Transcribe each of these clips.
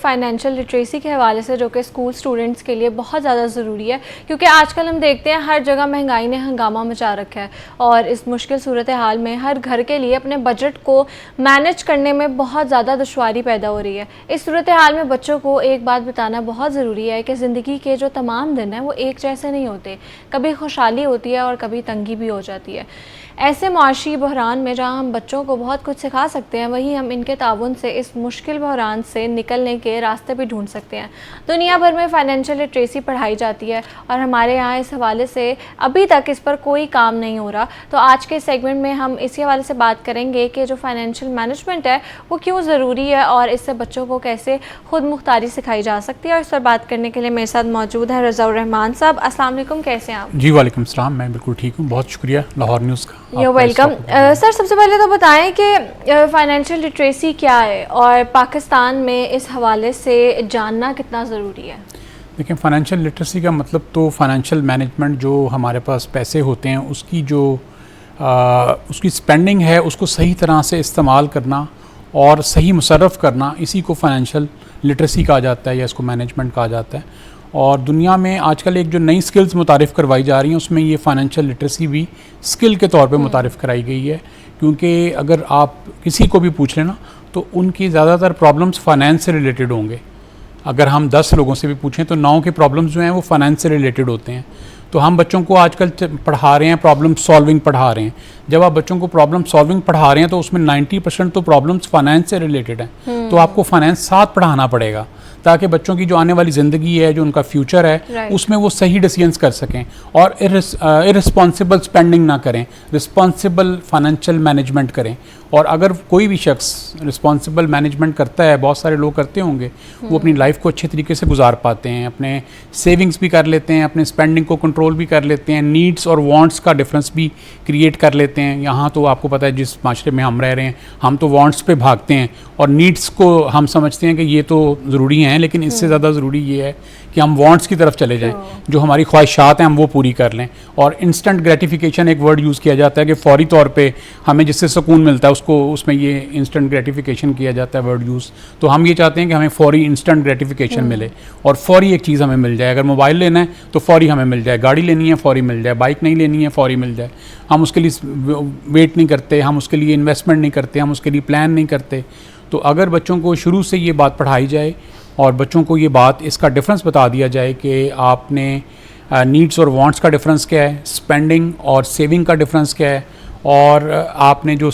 Financial literacy के हवाले से, जो कि स्कूल स्टूडेंट्स के लिए बहुत ज़्यादा ज़रूरी है, क्योंकि आजकल हम देखते हैं हर जगह महंगाई ने हंगामा मचा रखा है और इस मुश्किल सूरत हाल में हर घर के लिए अपने बजट को मैनेज करने में बहुत ज़्यादा दुश्वारी पैदा हो रही है। इस सूरत हाल में बच्चों को एक बात बताना बहुत ज़रूरी है कि ज़िंदगी के जो तमाम दिन हैं वो एक जैसे नहीं होते, कभी खुशहाली होती है और कभी तंगी भी हो जाती है। ऐसे माशी बहरान में जहाँ हम बच्चों को बहुत कुछ सिखा सकते हैं, वहीं हम इनके ताउन से इस मुश्किल बहरान से निकलने के रास्ते भी ढूंढ सकते हैं। दुनिया भर में फ़ाइनेंशियल लिटरेसी पढ़ाई जाती है और हमारे यहाँ इस हवाले से अभी तक इस पर कोई काम नहीं हो रहा। तो आज के सेगमेंट में हम इसी हवाले से बात करेंगे कि जो फाइनेंशियल मैनेजमेंट है वो क्यों ज़रूरी है और इससे बच्चों को कैसे खुद मुख्तारी सिखाई जा सकती है। और इस पर बात करने के लिए मेरे साथ मौजूद हैं रज़ा उर रहमान साहब। अस्सलाम वालेकुम, कैसे हैं आप? जी वालेकुम सलाम, मैं बिल्कुल ठीक हूँ, बहुत शुक्रिया लाहौर न्यूज़ का। You welcome. सर, सबसे पहले तो बताएं कि फाइनेंशियल लिटरेसी क्या है और पाकिस्तान में इस हवाले से जानना कितना ज़रूरी है? देखिए, फाइनेंशियल लिटरेसी का मतलब तो फाइनेंशियल मैनेजमेंट, जो हमारे पास पैसे होते हैं उसकी जो उसकी स्पेंडिंग है उसको सही तरह से इस्तेमाल करना और सही मुसर्रफ करना, इसी को फाइनेंशियल लिटरेसी कहा जाता है या इसको मैनेजमेंट कहा जाता है। और दुनिया में आजकल एक जो नई स्किल्स मुतारिफ़ करवाई जा रही हैं उसमें ये फाइनेंशियल लिटरेसी भी स्किल के तौर पे मुतारिफ़ कराई गई है। क्योंकि अगर आप किसी को भी पूछ लेना तो उनकी ज़्यादातर प्रॉब्लम्स फाइनेंस से रिलेटेड होंगे। अगर हम 10 लोगों से भी पूछें तो 9 के प्रॉब्लम्स जो हैं वो फाइनेंस से रिलेटेड होते हैं। तो हम बच्चों को आजकल पढ़ा रहे हैं, प्रॉब्लम सॉल्विंग पढ़ा रहे हैं। जब आप बच्चों को प्रॉब्लम सॉल्विंग पढ़ा रहे हैं तो उसमें 90% तो प्रॉब्लम्स फाइनेंस से रिलेटेड हैं। तो आपको फाइनेंस साथ पढ़ाना पड़ेगा ताकि बच्चों की जो आने वाली ज़िंदगी है, जो उनका फ्यूचर है, उसमें वो सही डिसीजंस कर सकें और इररिस्पॉन्सिबल स्पेंडिंग ना करें, रिस्पॉन्सिबल फाइनेंशियल मैनेजमेंट करें। और अगर कोई भी शख्स रिस्पॉन्सिबल मैनेजमेंट करता है, बहुत सारे लोग करते होंगे, वो अपनी लाइफ को अच्छे तरीके से गुजार पाते हैं, अपने सेविंग्स भी कर लेते हैं, अपने स्पेंडिंग को कंट्रोल भी कर लेते हैं, नीड्स और वांट्स का डिफरेंस भी क्रिएट कर लेते हैं। यहाँ तो आपको पता है जिस माशरे में हम रह रहे हैं, हम तो वांट्स पे भागते हैं और नीड्स को हम समझते हैं कि ये तो ज़रूरी हैं, लेकिन इससे ज़्यादा ज़रूरी ये है कि हम वांट्स की तरफ चले जाएं, जो हमारी ख्वाहिशात हैं हम वो पूरी कर लें। और इंस्टेंट ग्रेटिफिकेशन एक वर्ड यूज़ किया जाता है कि फ़ौरी तौर पे हमें जिससे सुकून मिलता है उसको, उसमें ये इंस्टेंट ग्रेटिफिकेशन किया जाता है वर्ड यूज़। तो हम ये चाहते हैं कि हमें फ़ौरी इंस्टेंट ग्रेटिफिकेशन मिले और फ़ौरी एक चीज़ हमें मिल जाए। अगर मोबाइल लेना है तो फ़ौरी हमें मिल जाए, गाड़ी लेनी है फ़ौरी मिल जाए, बाइक नहीं लेनी है फ़ौरी मिल जाए। हम उसके लिए वेट नहीं करते, हम उसके लिए इन्वेस्टमेंट नहीं करते, हम उसके लिए प्लान नहीं करते। तो अगर बच्चों को शुरू से ये बात पढ़ाई जाए और बच्चों को ये बात, इसका डिफरेंस बता दिया जाए कि आपने नीड्स और वांट्स का डिफरेंस क्या है, स्पेंडिंग और सेविंग का डिफरेंस क्या है, और आपने जो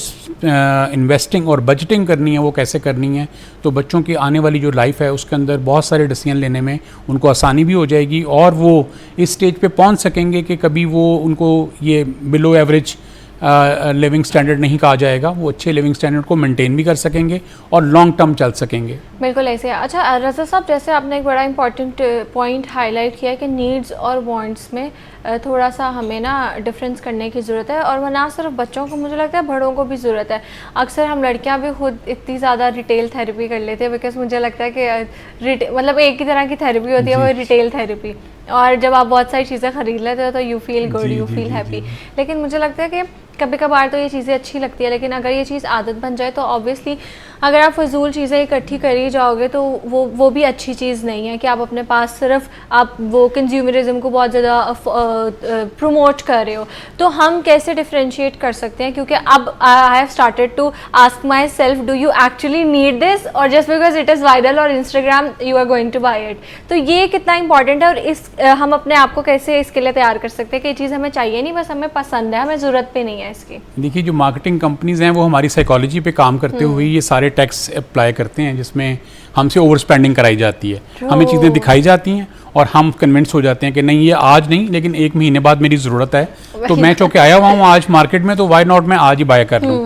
इन्वेस्टिंग और बजटिंग करनी है वो कैसे करनी है, तो बच्चों की आने वाली जो लाइफ है उसके अंदर बहुत सारे डिसीजन लेने में उनको आसानी भी हो जाएगी और वो इस स्टेज पे पहुंच सकेंगे कि कभी वो उनको ये बिलो एवरेज लिविंग स्टैंडर्ड नहीं कहा जाएगा, वो अच्छे लिविंग स्टैंडर्ड को मेंटेन भी कर सकेंगे और लॉन्ग टर्म चल सकेंगे। बिल्कुल ऐसे। अच्छा रज़ा साहब, जैसे आपने एक बड़ा इंपॉर्टेंट पॉइंट हाईलाइट किया कि नीड्स और वांट्स में थोड़ा सा हमें ना डिफरेंस करने की ज़रूरत है, और ना सिर्फ बच्चों को, मुझे लगता है बड़ों को भी ज़रूरत है। अक्सर हम लड़कियां भी खुद इतनी ज़्यादा रिटेल थेरेपी कर लेते हैं, बिकॉज मुझे लगता है कि मतलब एक ही तरह की थेरेपी होती है, वो रिटेल थेरेपी। और जब आप बहुत सारी चीज़ें ख़रीद लेते हो तो you feel good, you feel happy. लेकिन मुझे लगता है कि कभी कभार तो ये चीज़ें अच्छी लगती है, लेकिन अगर ये चीज़ आदत बन जाए तो ऑब्वियसली अगर आप फजूल चीज़ें इकट्ठी करी जाओगे तो वो भी अच्छी चीज़ नहीं है कि आप अपने पास सिर्फ आप वो कंज्यूमरिज्म को बहुत ज़्यादा प्रमोट कर रहे हो। तो हम कैसे डिफ्रेंशिएट कर सकते हैं? क्योंकि अब I have started to ask myself, do you actually need this, और just because it is viral और Instagram you are going to buy it. तो ये कितना इंपॉर्टेंट है और हम अपने आप को कैसे इसके लिए तैयार कर सकते हैं कि ये चीज़ हमें चाहिए नहीं, बस हमें पसंद है, हमें ज़रूरत भी नहीं है इसकी? देखिए, जो मार्केटिंग कंपनीज़ हैं वो हमारी साइकोलॉजी पे काम करते हुए ये सारे टैक्स अप्लाई करते हैं जिसमें हमसे ओवर स्पेंडिंग कराई जाती है। हमें चीज़ें दिखाई जाती हैं और हम कन्विंस हो जाते हैं कि नहीं, ये आज नहीं लेकिन 1 महीने बाद मेरी ज़रूरत है, तो मैं चौके आया हुआ हूँ आज मार्केट में, तो वाई नॉट मैं आज ही बाय कर लूँ।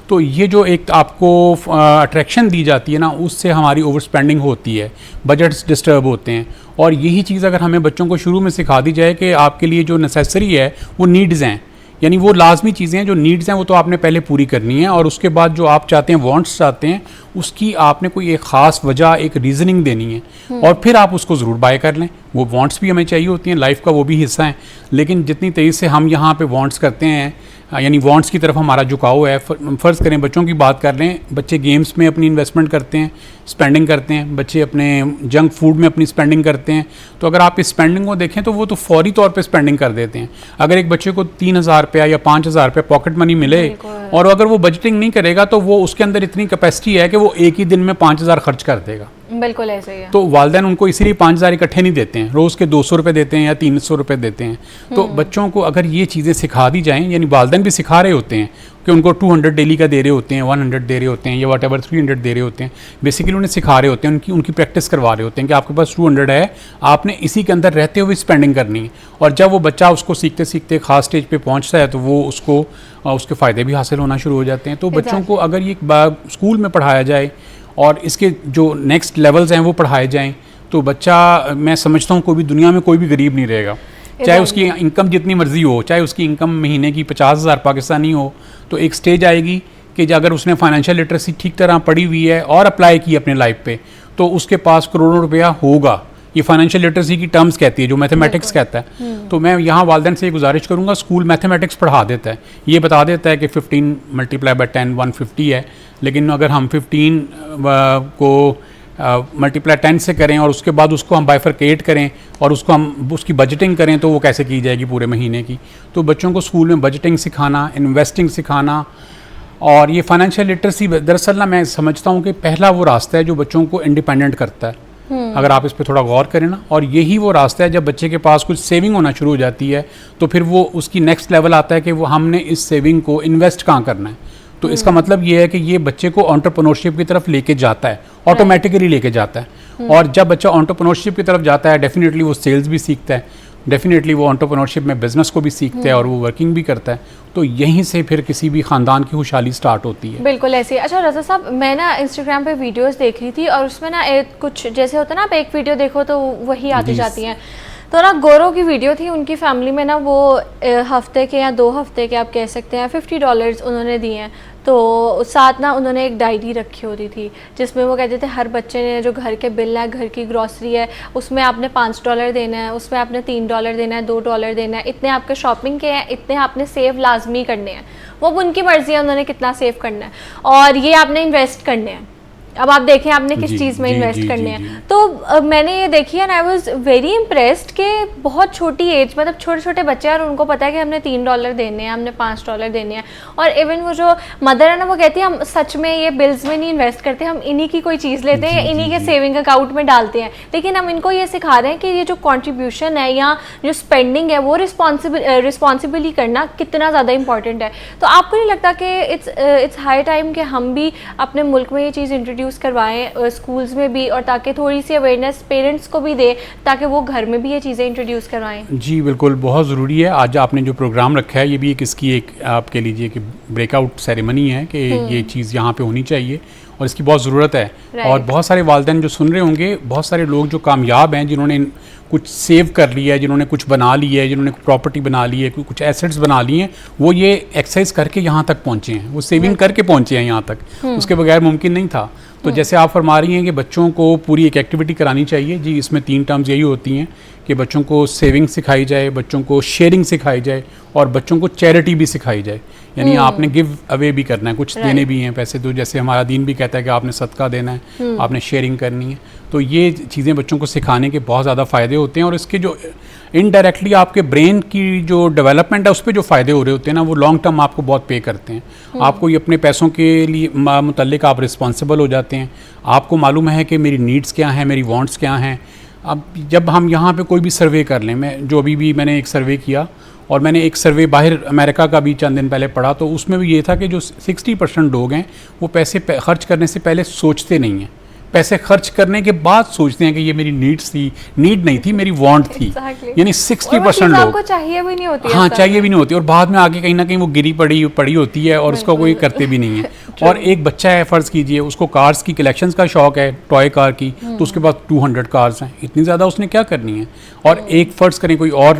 तो ये जो एक आपको अट्रैक्शन दी जाती है ना, उससे हमारी ओवर स्पेंडिंग होती है, बजट्स डिस्टर्ब होते हैं। और यही चीज़ अगर हमें बच्चों को शुरू में सिखा दी जाए कि आपके लिए जो नेसेसरी है वो नीड्स हैं, यानी वो लाजमी चीज़ें हैं, जो नीड्स हैं वो तो आपने पहले पूरी करनी है, और उसके बाद जो आप चाहते हैं, वांट्स चाहते हैं, उसकी आपने कोई एक ख़ास वजह, एक रीज़निंग देनी है और फिर आप उसको ज़रूर बाय कर लें। वो वांट्स भी हमें चाहिए होती हैं, लाइफ का वो भी हिस्सा है, लेकिन जितनी तेज़ी से हम यहाँ पे वांट्स करते हैं यानी वांट्स की तरफ हमारा झुकाव है। फ़र्ज़ करें बच्चों की बात कर लें, बच्चे गेम्स में अपनी इन्वेस्टमेंट करते हैं, स्पेंडिंग करते हैं, बच्चे अपने जंक फूड में अपनी स्पेंडिंग करते हैं। तो अगर आप इस स्पेंडिंग को देखें तो वो तो फौरी तौर पे स्पेंडिंग कर देते हैं। अगर एक बच्चे को 3,000 रुपया या 5,000 रुपया पॉकेट मनी मिले और अगर वो बजटिंग नहीं करेगा तो वो उसके अंदर इतनी कैपेसिटी है कि वो एक ही दिन में 5,000 खर्च कर देगा। बिल्कुल ऐसे ही है। तो वालिदैन उनको इसीलिए 5,000 इकट्ठे नहीं देते हैं, रोज़ के 200 रुपये देते हैं या 300 रुपये देते हैं। तो बच्चों को अगर ये चीज़ें सिखा दी जाएं, यानी वालिदैन भी सिखा रहे होते हैं कि उनको 200 डेली का दे रहे होते हैं, 100 दे रहे होते हैं या वट एवर 300 दे रहे होते हैं, बेसिकली उन्हें सिखा रहे होते हैं, उनकी प्रैक्टिस करवा रहे होते हैं कि आपके पास 200 है, आपने इसी के अंदर रहते हुए स्पेंडिंग करनी है। और जब वो बच्चा उसको सीखते सीखते खास स्टेज पे पहुंचता है तो वो उसको उसके फ़ायदे भी हासिल होना शुरू हो जाते हैं। तो बच्चों को अगर ये स्कूल में पढ़ाया जाए और इसके जो नेक्स्ट लेवल्स हैं वो पढ़ाए जाएं तो बच्चा, मैं समझता हूँ कोई भी दुनिया में कोई भी गरीब नहीं रहेगा, चाहे उसकी इनकम जितनी मर्जी हो, चाहे उसकी इनकम महीने की 50,000 पाकिस्तानी हो। तो एक स्टेज आएगी कि अगर उसने फाइनेंशियल लिटरेसी ठीक तरह पढ़ी हुई है और अप्लाई की अपने लाइफ पे तो उसके पास करोड़ों रुपया होगा। ये फाइनेंशियल लिटरेसी की टर्म्स कहती है, जो मैथमेटिक्स कहता है। तो मैं यहाँ वालिदैन से ये गुजारिश करूँगा, स्कूल मैथमेटिक्स पढ़ा देता है, ये बता देता है कि 15 × 10 150 है, लेकिन अगर हम 15 को मल्टीप्लाई 10 से करें और उसके बाद उसको हम बाइफरकेट करें और उसको हम उसकी बजटिंग करें तो वो कैसे की जाएगी पूरे महीने की। तो बच्चों को स्कूल में बजटिंग सिखाना, इन्वेस्टिंग सिखाना और ये फाइनेंशियल लिटरेसी दरअसल ना मैं समझता हूँ कि पहला वो रास्ता है जो बच्चों को इंडिपेंडेंट करता है। अगर आप इस पे थोड़ा गौर करें ना, और यही वो रास्ता है जब बच्चे के पास कुछ सेविंग होना शुरू हो जाती है तो फिर वो उसकी नेक्स्ट लेवल आता है कि वो हमने इस सेविंग को इन्वेस्ट कहाँ करना है। तो इसका मतलब ये है कि ये बच्चे को एंटरप्रेन्योरशिप की तरफ लेके जाता है, ऑटोमेटिकली लेके जाता है। और जब बच्चा एंटरप्रेन्योरशिप की तरफ जाता है डेफिनेटली वो सेल्स भी सीखता है, डेफिनेटली वो एंटरप्रेन्योरशिप में बिजनेस को भी सीखता है और वो वर्किंग भी करता है। तो यहीं से फिर किसी भी ख़ानदान की खुशहाली स्टार्ट होती है। बिल्कुल ऐसे ही। अच्छा रज़ा साहब, मैं ना इंस्टाग्राम पे वीडियोस देख रही थी और उसमें ना कुछ जैसे होता है ना, आप एक वीडियो देखो तो वही आती जाती हैं। तो ना गौरव की वीडियो थी, उनकी फैमिली में ना वो हफ्ते के या 2 हफ्ते के आप कह सकते हैं $50 उन्होंने दिए हैं। तो साथ ना उन्होंने एक डायरी रखी होती थी जिसमें वो कहते थे हर बच्चे ने जो घर के बिल है, घर की ग्रॉसरी है, उसमें आपने $5 देना है, उसमें आपने $3 देना है, $2 देना है, इतने आपके शॉपिंग के हैं, इतने आपने सेव लाजमी करने हैं। वो उनकी मर्जी है उन्होंने कितना सेव करना है, और ये आपने इन्वेस्ट करने हैं। अब आप देखें आपने किस चीज़ में इन्वेस्ट करने हैं। तो मैंने ये देखी and I was very impressed कि बहुत छोटी एज, मतलब छोटे छोटे बच्चे हैं और उनको पता है कि हमने $3 देने हैं, हमने $5 देने हैं। और इवन वो जो मदर है ना, वो कहती है हम सच में ये बिल्स में नहीं इन्वेस्ट करते, हम इन्हीं की कोई चीज़ लेते हैं, इन्हीं के सेविंग अकाउंट में डालते हैं। लेकिन हम इनको ये सिखा रहे हैं कि ये जो कॉन्ट्रीब्यूशन है या जो स्पेंडिंग है वो रिस्पॉन्सिबली करना कितना ज़्यादा इंपॉर्टेंट है। तो आपको नहीं लगता कि इट्स हाई टाइम कि हम भी अपने मुल्क में ये चीज़ इंट्रोड्यूस करवाएं स्कूल्स में भी, और ताकि थोड़ी सी अवेयरनेस पेरेंट्स को भी दे ताकि वो घर में भी ये चीज़ें इंट्रोड्यूस करवाएं? जी बिल्कुल, बहुत ज़रूरी है। आज आपने जो प्रोग्राम रखा है ये भी एक आप कह लीजिए कि ब्रेकआउट सेरेमनी है कि ये चीज़ यहाँ पे होनी चाहिए और इसकी बहुत ज़रूरत है। और बहुत सारे वालिदैन जो सुन रहे होंगे, बहुत सारे लोग जो कामयाब हैं, जिन्होंने कुछ सेव कर लिया है, जिन्होंने कुछ बना लिया है, जिन्होंने प्रॉपर्टी बना ली है, कुछ एसेट्स बना लिए हैं, वो ये एक्सरसाइज करके यहाँ तक पहुँचे हैं, वो सेविंग करके पहुँचे हैं यहाँ तक। उसके बगैर मुमकिन नहीं था। तो जैसे आप फरमा रही हैं कि बच्चों को पूरी एक एक्टिविटी करानी चाहिए, जी इसमें 3 टर्म्स यही होती हैं कि बच्चों को सेविंग सिखाई जाए, बच्चों को शेयरिंग सिखाई जाए और बच्चों को चैरिटी भी सिखाई जाए। यानी आपने गिव अवे भी करना है, कुछ देने भी हैं पैसे। तो जैसे हमारा दीन भी कहता है कि आपने सदका देना है, आपने शेयरिंग करनी है। तो ये चीज़ें बच्चों को सिखाने के बहुत ज़्यादा फ़ायदे होते हैं और इसके जो इनडायरेक्टली आपके ब्रेन की जो डेवलपमेंट है उस पर जो फ़ायदे हो रहे होते हैं ना, वो लॉन्ग टर्म आपको बहुत पे करते हैं। आपको ये अपने पैसों के लिए मुतल्लिक आप रिस्पॉन्सिबल हो जाते हैं। आपको मालूम है कि मेरी नीड्स क्या हैं, मेरी वांट्स क्या हैं। अब जब हम यहाँ पे कोई भी सर्वे कर लें, मैं जो अभी भी मैंने एक सर्वे किया और मैंने एक सर्वे बाहर अमेरिका का भी चंद दिन पहले पढ़ा, तो उसमें भी ये था कि जो 60% लोग हैं वो पैसे खर्च करने से पहले सोचते नहीं हैं, पैसे खर्च करने के बाद सोचते हैं कि ये मेरी नीड्स थी, नीड नहीं थी, मेरी वांट थी। यानी 60% लोग आपको चाहिए भी नहीं होती। हाँ, चाहिए भी नहीं होती और बाद में आके कहीं ना कहीं वो गिरी पड़ी होती है और उसको कोई करते भी नहीं है। और एक बच्चा है, फ़र्ज़ कीजिए उसको कार्स की कलेक्शंस का शौक है, टॉय कार की, तो उसके पास 200 कार्स हैं, इतनी ज़्यादा उसने क्या करनी है। और एक फ़र्ज़ करें कोई और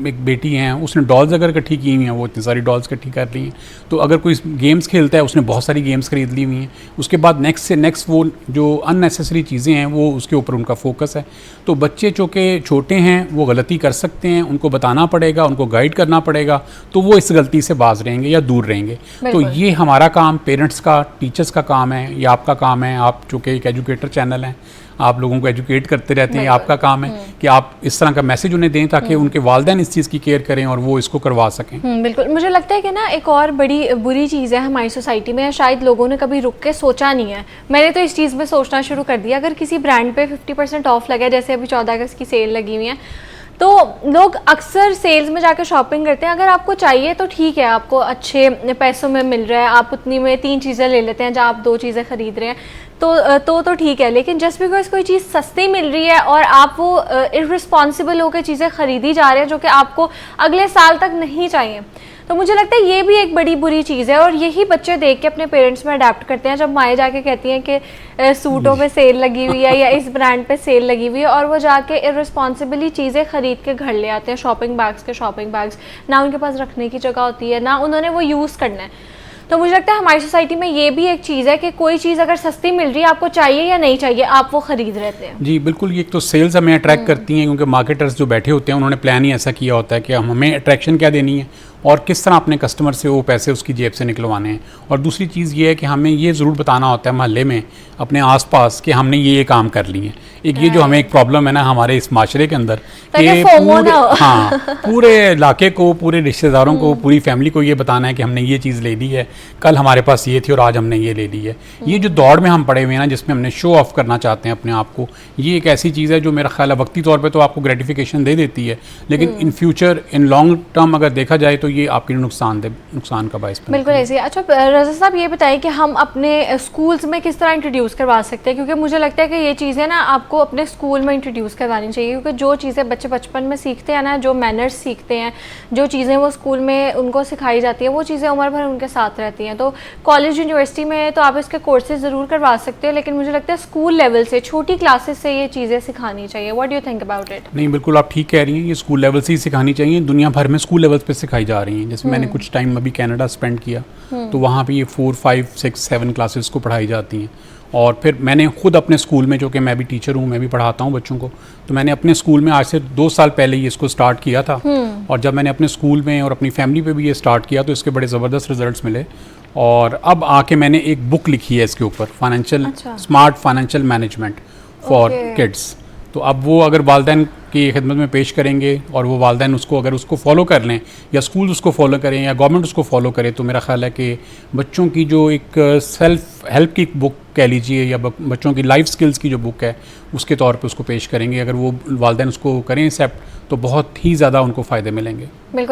एक बेटी हैं, उसने डॉल्स अगर इकट्ठी की हुई हैं, वो इतनी सारी डॉल्स इकट्ठी कर ली हैं। तो अगर कोई गेम्स खेलता है, उसने बहुत सारी गेम्स खरीद ली हुई हैं। उसके बाद नेक्स्ट से नेक्स्ट वो जो अननेसेसरी चीज़ें हैं वो उसके ऊपर उनका फोकस है। तो बच्चे चूँकि छोटे हैं वो गलती कर सकते हैं, उनको बताना पड़ेगा, उनको गाइड करना पड़ेगा, तो वो इस गलती से बाज रहेंगे या दूर रहेंगे। तो ये हमारा काम, पेरेंट्स का, टीचर्स का काम है, ये आपका काम है। आप चूँकि एक एजुकेटर चैनल हैं, आप लोगों को एजुकेट करते रहते हैं, आपका काम है कि आप इस तरह का मैसेज उन्हें दें ताकि उनके वालिदैन इस चीज़ की केयर करें और वो इसको करवा सकें। बिल्कुल। मुझे लगता है कि ना एक और बड़ी बुरी चीज़ है हमारी सोसाइटी में, शायद लोगों ने कभी रुक के सोचा नहीं है। मैंने तो इस चीज़ में सोचना शुरू कर दिया, अगर किसी ब्रांड पे 50% ऑफ लगा है, जैसे अभी 14 अगस्त की सेल लगी हुई है, तो लोग अक्सर सेल्स में जाकर शॉपिंग करते हैं। अगर आपको चाहिए तो ठीक है, आपको अच्छे पैसों में मिल रहा है, आप उतनी में 3 चीज़ें ले लेते हैं जहाँ आप 2 चीज़ें खरीद रहे हैं, तो ठीक है। लेकिन जस्ट बिकॉज कोई चीज़ सस्ती मिल रही है और आप वो इर्रिस्पॉन्सिबल होकर चीज़ें खरीदी जा रहे हैं जो कि आपको अगले साल तक नहीं चाहिए, तो मुझे लगता है ये भी एक बड़ी बुरी चीज़ है। और यही बच्चे देख के अपने पेरेंट्स में अडेप्ट करते हैं। जब माएँ जाके कहती हैं कि सूटों पे सेल लगी हुई है या इस ब्रांड पे सेल लगी हुई है, और वो जाके इर्रिस्पॉन्सिबली चीज़ें खरीद के घर ले आते हैं, शॉपिंग बैग्स, ना उनके पास रखने की जगह होती है, ना उन्होंने वो यूज़ करना है। तो मुझे लगता है हमारी सोसाइटी में ये भी एक चीज़ है कि कोई चीज़ अगर सस्ती मिल रही है, आपको चाहिए या नहीं चाहिए, आप वो खरीद रहते हैं। जी बिल्कुल, ये तो सेल्स हमें अट्रैक्ट करती हैं क्योंकि मार्केटर्स जो बैठे होते हैं उन्होंने प्लान ही ऐसा किया होता है कि हमें अट्रैक्शन क्या देनी है और किस तरह अपने कस्टमर से वो पैसे उसकी जेब से निकलवाने हैं। और दूसरी चीज़ ये है कि हमें ये ज़रूर बताना होता है महल्ले में, अपने आसपास, कि हमने ये काम कर लिए हैं। एक ये जो हमें एक प्रॉब्लम है ना हमारे इस माशरे के अंदर, कि पूरे इलाके को, पूरे रिश्तेदारों को, पूरी फैमिली को ये बताना है कि हमने ये चीज़ ले ली है, कल हमारे पास ये थी और आज हमने ये ले ली है। ये जो दौड़ में हम पड़े हुए हैं ना, जिसमें हमने शो ऑफ करना चाहते हैं अपने आप को, ये एक ऐसी चीज़ है जो मेरा ख्याल है वक्ती तौर पर तो आपको ग्रेटिफिकेशन दे देती है, लेकिन in future, in long term अगर देखा जाए तो ये आपके नुकसान का बायस बिल्कुल ऐसे। अच्छा रज़ा साहब, ये बताइए कि हम अपने स्कूल्स में किस तरह इंट्रोड्यूस करवा सकते हैं, क्योंकि मुझे लगता है कि ये चीज़ें ना आपको अपने स्कूल में इंट्रोड्यूस करवानी चाहिए, क्योंकि जो चीज़ें बच्चे बचपन में सीखते हैं ना, जो मैनर्स सीखते हैं, जो चीज़ें वो स्कूल में उनको सिखाई जाती है, वो चीज़ें उम्र भर उनके साथ रहती हैं। तो कॉलेज यूनिवर्सिटी में तो आप इसके कोर्सेज ज़रूर करवा सकते हैं, लेकिन मुझे लगता है स्कूल लेवल से, छोटी क्लासेस से ये चीज़ें सिखानी चाहिए। What do you think about it? नहीं, बिल्कुल आप ठीक कह रही हैं, ये स्कूल लेवल से ही सिखानी चाहिए। दुनिया भर में स्कूल लेवल पे सिखाई जा रही हैं। जैसे मैंने कुछ टाइम अभी कनाडा स्पेंड किया, तो वहाँ पे ये 4, 5, 6, 7 क्लासेस को पढ़ाई जाती हैं। और फिर मैंने खुद अपने स्कूल में, जो कि मैं भी टीचर हूँ, मैं भी पढ़ाता हूँ बच्चों को, तो मैंने अपने स्कूल में आज से 2 साल पहले ही इसको स्टार्ट किया था। और जब मैंने अपने स्कूल में और अपनी फैमिली पे भी ये स्टार्ट किया तो इसके बड़े ज़बरदस्त रिजल्ट्स मिले। और अब आके मैंने एक बुक लिखी है इसके ऊपर, smart financial management for kids. तो अब वो अगर वालिदैन की खिदमत में पेश करेंगे और वो वालिदैन उसको फॉलो कर लें, या स्कूल उसको फॉलो करें, या गवर्नमेंट उसको फॉलो करे, तो मेरा ख्याल है कि बच्चों की जो एक सेल्फ हेल्प की बुक कह लीजिए, या बच्चों की लाइफ स्किल्स की जो बुक है, उसके तौर पे उसको पेश करेंगे, अगर वो वालिदैन उसको करें एक्सेप्ट, तो बहुत ही ज़्यादा उनको फ़ायदे मिलेंगे।